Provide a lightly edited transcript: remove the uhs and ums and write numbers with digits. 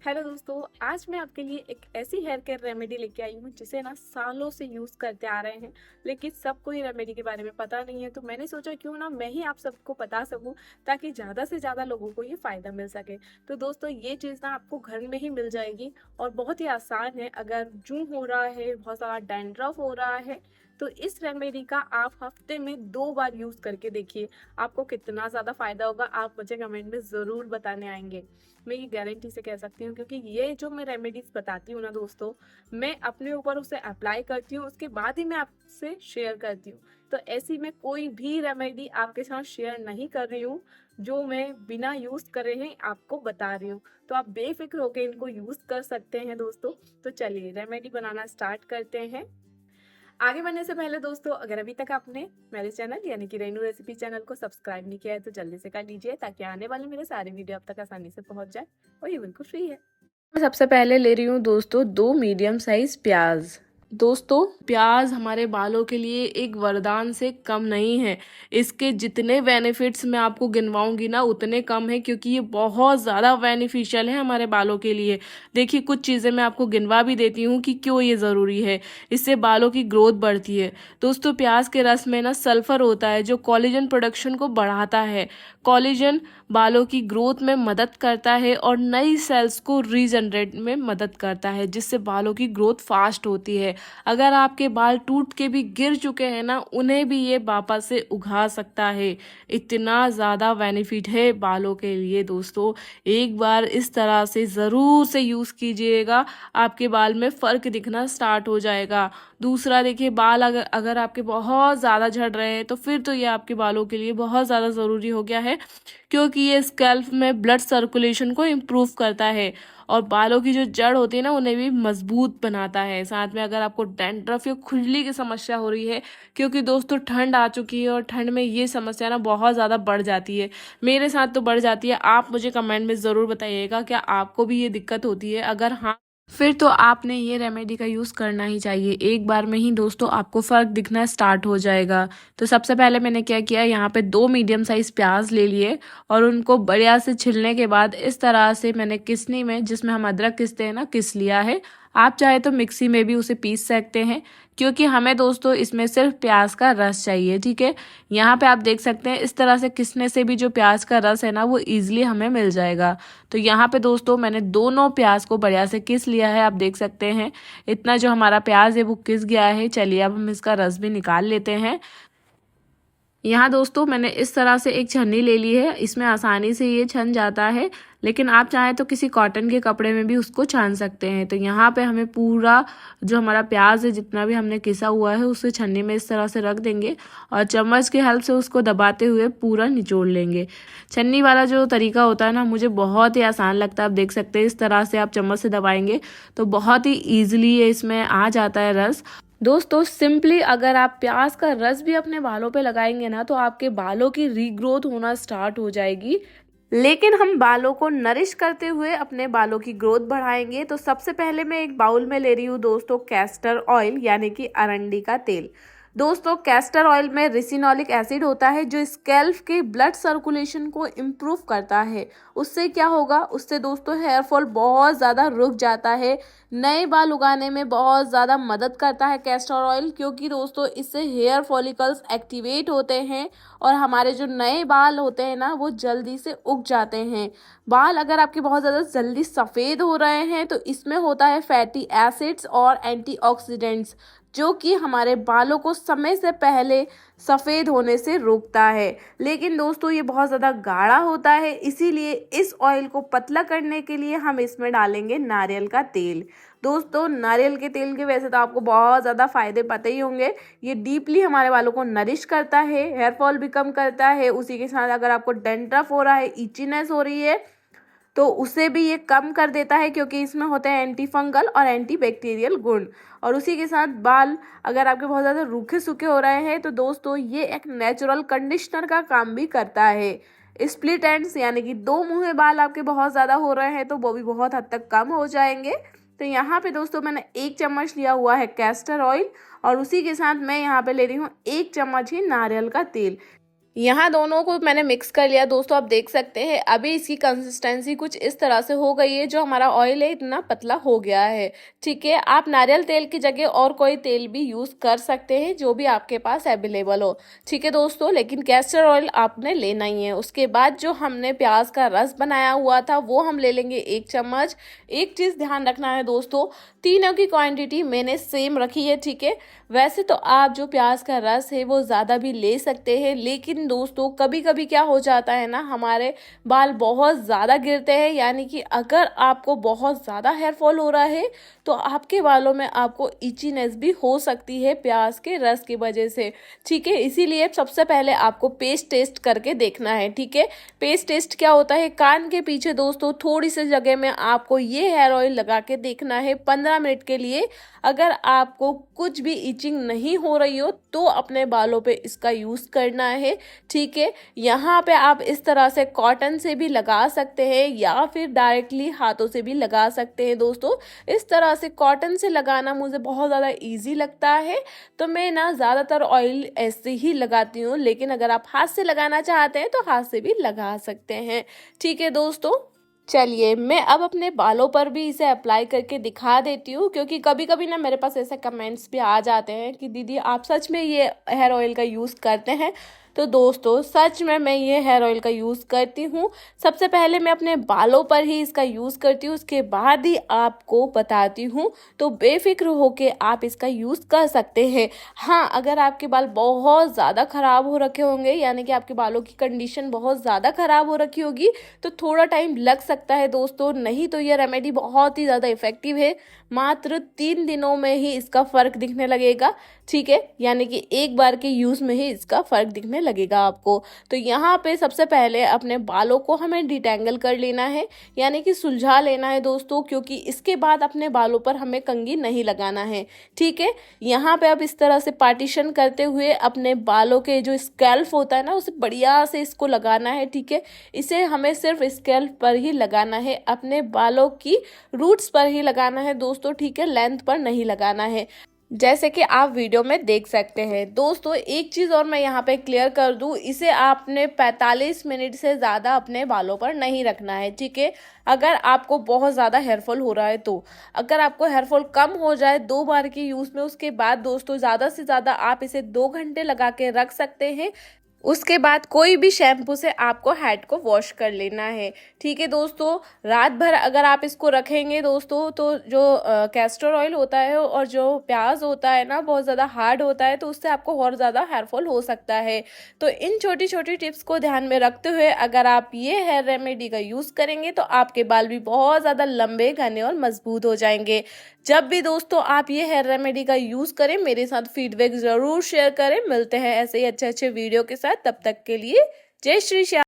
Hello दोस्तों, आज मैं आपके लिए एक ऐसी हेयर केयर रेमेडी लेके आई हूँ जिसे ना सालों से यूज़ करते आ रहे हैं, लेकिन सबको ये रेमेडी के बारे में पता नहीं है। तो मैंने सोचा क्यों ना मैं ही आप सबको बता सकूँ, ताकि ज़्यादा से ज़्यादा लोगों को ये फ़ायदा मिल सके। तो दोस्तों, ये चीज़ ना आपको घर में ही मिल जाएगी और बहुत ही आसान है। अगर जूं हो रहा है, बहुत सारा डैंड्रफ हो रहा है, तो इस रेमेडी का आप हफ्ते में 2 बार यूज़ करके देखिए, आपको कितना ज़्यादा फ़ायदा होगा। आप मुझे कमेंट में ज़रूर बताने आएंगे। मैं ये गारंटी से कह सकती हूँ, क्योंकि ये जो मैं रेमेडीज बताती हूँ ना दोस्तों, मैं अपने ऊपर उसे अप्लाई करती हूँ, उसके बाद ही मैं आपसे शेयर करती हूँ। तो ऐसी मैं कोई भी रेमेडी आपके साथ शेयर नहीं कर रही हूँ जो मैं बिना यूज करे ही आपको बता रही हूँ। तो आप बेफिक्र होकर इनको यूज कर सकते हैं दोस्तों। तो चलिए रेमेडी बनाना स्टार्ट करते हैं। आगे बढ़ने से पहले दोस्तों, अगर अभी तक आपने मेरे चैनल यानी कि रेनू रेसिपी चैनल को सब्सक्राइब नहीं किया है तो जल्दी से कर लीजिए, ताकि आने वाले मेरे सारे वीडियो आप तक आसानी से पहुंच जाए और ये बिल्कुल फ्री है। मैं सबसे पहले ले रही हूँ दोस्तों 2 मीडियम साइज प्याज। दोस्तों, प्याज हमारे बालों के लिए एक वरदान से कम नहीं है। इसके जितने बेनिफिट्स मैं आपको गिनवाऊंगी ना उतने कम है, क्योंकि ये बहुत ज़्यादा बेनिफिशियल है हमारे बालों के लिए। देखिए, कुछ चीज़ें मैं आपको गिनवा भी देती हूँ कि क्यों ये ज़रूरी है। इससे बालों की ग्रोथ बढ़ती है। दोस्तों, प्याज के रस में ना सल्फर होता है जो कोलेजन प्रोडक्शन को बढ़ाता है। कोलेजन बालों की ग्रोथ में मदद करता है और नई सेल्स को रीजनरेट में मदद करता है, जिससे बालों की ग्रोथ फास्ट होती है। अगर आपके बाल टूट के भी गिर चुके हैं ना, उन्हें भी ये वापस से उगा सकता है। इतना ज़्यादा बेनिफिट है बालों के लिए दोस्तों। एक बार इस तरह से ज़रूर से यूज़ कीजिएगा, आपके बाल में फ़र्क दिखना स्टार्ट हो जाएगा। दूसरा, देखिए, बाल अगर अगर आपके बहुत ज़्यादा झड़ रहे हैं तो फिर तो ये आपके बालों के लिए बहुत ज़्यादा ज़रूरी हो गया है, क्योंकि ये स्कैल्प में ब्लड सर्कुलेशन को इम्प्रूव करता है और बालों की जो जड़ होती है ना उन्हें भी मजबूत बनाता है। साथ में अगर आपको डैंड्रफ या खुजली की समस्या हो रही है, क्योंकि दोस्तों ठंड आ चुकी है और ठंड में ये समस्या ना बहुत ज़्यादा बढ़ जाती है। मेरे साथ तो बढ़ जाती है। आप मुझे कमेंट में ज़रूर बताइएगा क्या आपको भी ये दिक्कत होती है। अगर हाँ, फिर तो आपने ये रेमेडी का यूज़ करना ही चाहिए। एक बार में ही दोस्तों आपको फ़र्क दिखना स्टार्ट हो जाएगा। तो सबसे पहले मैंने क्या किया, यहाँ पे 2 मीडियम साइज़ प्याज ले लिए और उनको बढ़िया से छिलने के बाद इस तरह से मैंने किसनी में, जिसमें हम अदरक किसते हैं ना, किस लिया है। आप चाहे तो मिक्सी में भी उसे पीस सकते हैं, क्योंकि हमें दोस्तों इसमें सिर्फ प्याज का रस चाहिए। ठीक है, यहाँ पे आप देख सकते हैं इस तरह से किसने से भी जो प्याज का रस है ना वो ईजिली हमें मिल जाएगा। तो यहाँ पे दोस्तों मैंने दोनों प्याज को बढ़िया से किस लिया है। आप देख सकते हैं इतना जो हमारा प्याज है वो किस गया है। चलिए अब हम इसका रस भी निकाल लेते हैं। यहाँ दोस्तों मैंने इस तरह से एक छन्नी ले ली है, इसमें आसानी से ये छन जाता है, लेकिन आप चाहें तो किसी कॉटन के कपड़े में भी उसको छान सकते हैं। तो यहाँ पे हमें पूरा जो हमारा प्याज है जितना भी हमने किसा हुआ है उसे छन्नी में इस तरह से रख देंगे और चम्मच की हेल्प से उसको दबाते हुए पूरा निचोड़ लेंगे। छन्नी वाला जो तरीका होता है ना मुझे बहुत ही आसान लगता है। आप देख सकते हैं इस तरह से आप चम्मच से दबाएंगे तो बहुत ही ईजिली इसमें आ जाता है रस। दोस्तों, सिंपली अगर आप प्याज का रस भी अपने बालों पे लगाएंगे ना तो आपके बालों की रीग्रोथ होना स्टार्ट हो जाएगी। लेकिन हम बालों को नरिश करते हुए अपने बालों की ग्रोथ बढ़ाएंगे। तो सबसे पहले मैं एक बाउल में ले रही हूँ दोस्तों कैस्टर ऑयल यानी कि अरंडी का तेल। दोस्तों, कैस्टर ऑयल में रिसिनोलिक एसिड होता है जो स्कैल्प के ब्लड सर्कुलेशन को इम्प्रूव करता है। उससे क्या होगा, उससे दोस्तों हेयर फॉल बहुत ज़्यादा रुक जाता है। नए बाल उगाने में बहुत ज़्यादा मदद करता है कैस्टर ऑयल, क्योंकि दोस्तों इससे हेयर फॉलिकल्स एक्टिवेट होते हैं और हमारे जो नए बाल होते हैं ना वो जल्दी से उग जाते हैं। बाल अगर आपके बहुत ज़्यादा जल्दी सफ़ेद हो रहे हैं तो इसमें होता है फैटी एसिड्स और एंटीऑक्सीडेंट्स, जो कि हमारे बालों को समय से पहले सफ़ेद होने से रोकता है। लेकिन दोस्तों ये बहुत ज़्यादा गाढ़ा होता है, इसीलिए इस ऑयल को पतला करने के लिए हम इसमें डालेंगे नारियल का तेल। दोस्तों, नारियल के तेल के वैसे तो आपको बहुत ज़्यादा फ़ायदे पता ही होंगे। ये डीपली हमारे बालों को नरिश करता है, हेयर फॉल भी कम करता है। उसी के साथ अगर आपको डैंड्रफ हो रहा है, इचीनेस हो रही है, तो उसे भी ये कम कर देता है, क्योंकि इसमें होते हैं एंटी फंगल और एंटी बैक्टीरियल गुण। और उसी के साथ बाल अगर आपके बहुत ज़्यादा रूखे सूखे हो रहे हैं तो दोस्तों ये एक नेचुरल कंडीशनर का काम भी करता है। स्प्लिट एंड्स यानी कि 2 मुँहे बाल आपके बहुत ज़्यादा हो रहे हैं तो वो भी बहुत हद तक कम हो जाएंगे। तो यहाँ पे दोस्तों मैंने 1 चम्मच लिया हुआ है कैस्टर ऑयल और उसी के साथ मैं यहाँ पे ले रही हूँ 1 चम्मच ही नारियल का तेल। यहाँ दोनों को मैंने मिक्स कर लिया दोस्तों, आप देख सकते हैं अभी इसकी कंसिस्टेंसी कुछ इस तरह से हो गई है। जो हमारा ऑयल है इतना पतला हो गया है। ठीक है, आप नारियल तेल की जगह और कोई तेल भी यूज़ कर सकते हैं जो भी आपके पास अवेलेबल हो। ठीक है दोस्तों, लेकिन कैस्टर ऑयल आपने लेना ही है। उसके बाद जो हमने प्याज का रस बनाया हुआ था वो हम ले लेंगे 1 चम्मच। एक चीज़ ध्यान रखना है दोस्तों, तीनों की क्वांटिटी मैंने सेम रखी है। ठीक है, वैसे तो आप जो प्याज का रस है वो ज़्यादा भी ले सकते हैं, लेकिन दोस्तों कभी कभी क्या हो जाता है ना, हमारे बाल बहुत ज़्यादा गिरते हैं। यानी कि अगर आपको बहुत ज़्यादा हेयर फॉल हो रहा है तो आपके बालों में आपको इचीनेस भी हो सकती है प्याज के रस की वजह से। ठीक है, इसीलिए सबसे पहले आपको पेस्ट टेस्ट करके देखना है। ठीक है, पेस्ट टेस्ट क्या होता है, कान के पीछे दोस्तों थोड़ी सी जगह में आपको ये हेयर ऑयल लगा के देखना है 15 मिनट के लिए। अगर आपको कुछ भी इचिंग नहीं हो रही हो तो अपने बालों पे इसका यूज़ करना है। ठीक है, यहाँ पे आप इस तरह से कॉटन से भी लगा सकते हैं या फिर डायरेक्टली हाथों से भी लगा सकते हैं दोस्तों। इस तरह से कॉटन से लगाना मुझे बहुत ज़्यादा इजी लगता है, तो मैं ना ज़्यादातर ऑयल ऐसे ही लगाती हूँ, लेकिन अगर आप हाथ से लगाना चाहते हैं तो हाथ से भी लगा सकते हैं। ठीक है दोस्तों, चलिए मैं अब अपने बालों पर भी इसे अप्लाई करके दिखा देती हूँ, क्योंकि कभी कभी ना मेरे पास ऐसे कमेंट्स भी आ जाते हैं कि दीदी आप सच में ये हेयर ऑयल का यूज़ करते हैं। तो दोस्तों सच में मैं ये हेयर ऑयल का यूज़ करती हूँ। सबसे पहले मैं अपने बालों पर ही इसका यूज़ करती हूँ, उसके बाद ही आपको बताती हूँ। तो बेफिक्र होके आप इसका यूज़ कर सकते हैं। हाँ, अगर आपके बाल बहुत ज़्यादा ख़राब हो रखे होंगे, यानी कि आपके बालों की कंडीशन बहुत ज़्यादा ख़राब हो रखी होगी, तो थोड़ा टाइम लग सकता है दोस्तों। नहीं तो ये रेमेडी बहुत ही ज़्यादा इफ़ेक्टिव है। मात्र 3 दिनों में ही इसका फ़र्क दिखने लगेगा। ठीक है, यानी कि एक बार के यूज़ में ही इसका फ़र्क दिखने लगेगा आपको। तो यहाँ पे सबसे पहले अपने बालों को हमें डिटेंगल कर लेना है, यानी कि सुलझा लेना है दोस्तों, क्योंकि इसके बाद अपने बालों पर हमें कंघी नहीं लगाना है। ठीक है, यहाँ पे अब इस तरह से पार्टीशन करते हुए अपने बालों के जो स्कैल्प होता है ना, उसे बढ़िया से इसको लगाना है। ठीक है, इसे हमें सिर्फ स्कैल्प पर ही लगाना है, अपने बालों की रूट्स पर ही लगाना है दोस्तों। ठीक है, लेंथ पर नहीं लगाना है, जैसे कि आप वीडियो में देख सकते हैं। दोस्तों एक चीज़ और मैं यहाँ पे क्लियर कर दूँ, इसे आपने 45 मिनट से ज़्यादा अपने बालों पर नहीं रखना है। ठीक है, अगर आपको बहुत ज़्यादा हेयरफॉल हो रहा है तो। अगर आपको हेयरफॉल कम हो जाए 2 बार के यूज़ में, उसके बाद दोस्तों ज़्यादा से ज़्यादा आप इसे 2 घंटे लगा के रख सकते हैं। उसके बाद कोई भी शैम्पू से आपको हेड को वॉश कर लेना है। ठीक है दोस्तों, रात भर अगर आप इसको रखेंगे दोस्तों, तो जो कैस्टर ऑयल होता है और जो प्याज होता है ना, बहुत ज़्यादा हार्ड होता है, तो उससे आपको और ज़्यादा हेयरफॉल हो सकता है। तो इन छोटी छोटी टिप्स को ध्यान में रखते हुए अगर आप ये हेयर रेमेडी का यूज़ करेंगे तो आपके बाल भी बहुत ज़्यादा लंबे, घने और मजबूत हो जाएंगे। जब भी दोस्तों आप ये हेयर रेमेडी का यूज़ करें, मेरे साथ फीडबैक ज़रूर शेयर करें। मिलते हैं ऐसे ही अच्छे अच्छे वीडियो के साथ, तब तक के लिए जय श्री श्याम।